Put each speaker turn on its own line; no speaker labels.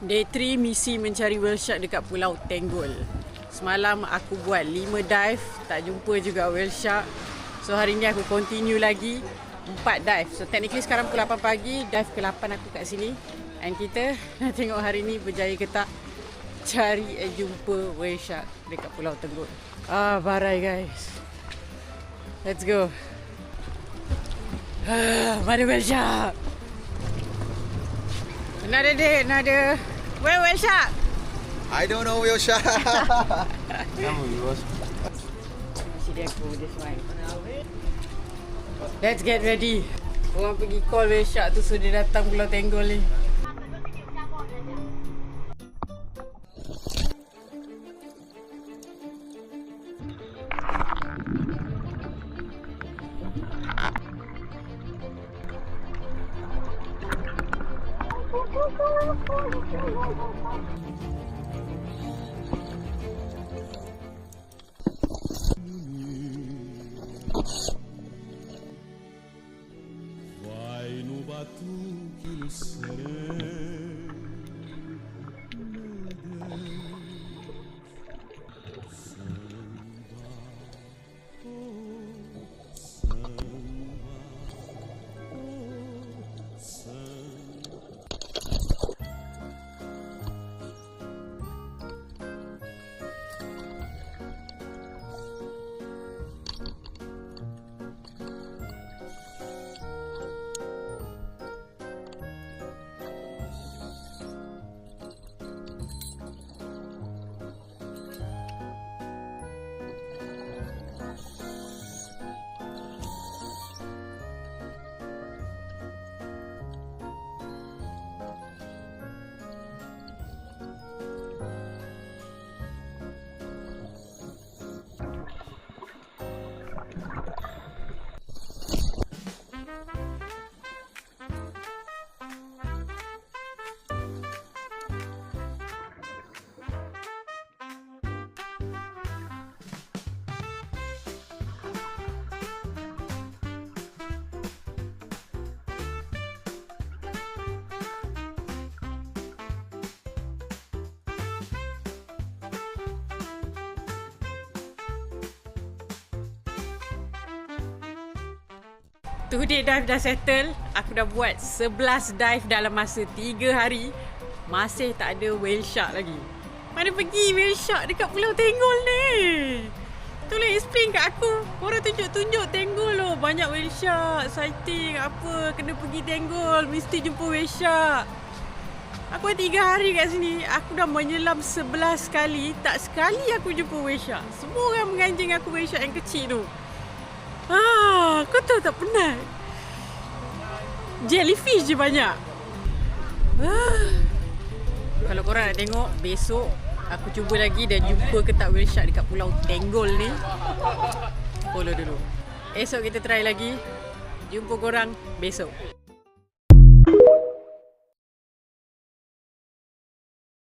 Day 3 misi mencari whale shark dekat Pulau Tenggol. Semalam aku buat 5 dive, tak jumpa juga whale shark. So hari ni aku continue lagi 4 dive. So technically sekarang pukul 8 pagi, dive ke-8 aku kat sini. And kita nak tengok hari ni berjaya ke tak cari jumpa whale shark dekat Pulau Tenggol. Barai guys. Let's go. Mana whale shark? Another day, another. Where whale shark?
I don't know whale shark.
Let's get ready. Orang pergi call whale shark tu, so dia datang Pulau Tenggol ni.
Vai no batuque no sereno, meu Deus. Samba, oh samba, oh samba.
Today dive dah settle. Aku dah buat 11 dive dalam masa 3 hari. Masih tak ada whale shark lagi. Mana pergi whale shark dekat Pulau Tenggol ni? Tolong explain kat aku. Korang tunjuk-tunjuk Tenggol loh. Banyak whale shark, sighting apa. Kena pergi Tenggol, mesti jumpa whale shark. Aku dah 3 hari kat sini. Aku dah menyelam 11 kali. Tak sekali aku jumpa whale shark. Semua orang menganjing aku whale shark yang kecil tu. Kau tahu tak penat? Jellyfish je banyak. Kalau korang nak tengok, besok aku cuba lagi dan jumpa ke tak whale shark dekat Pulau Tenggol ni. Follow dulu. Esok kita try lagi. Jumpa korang besok.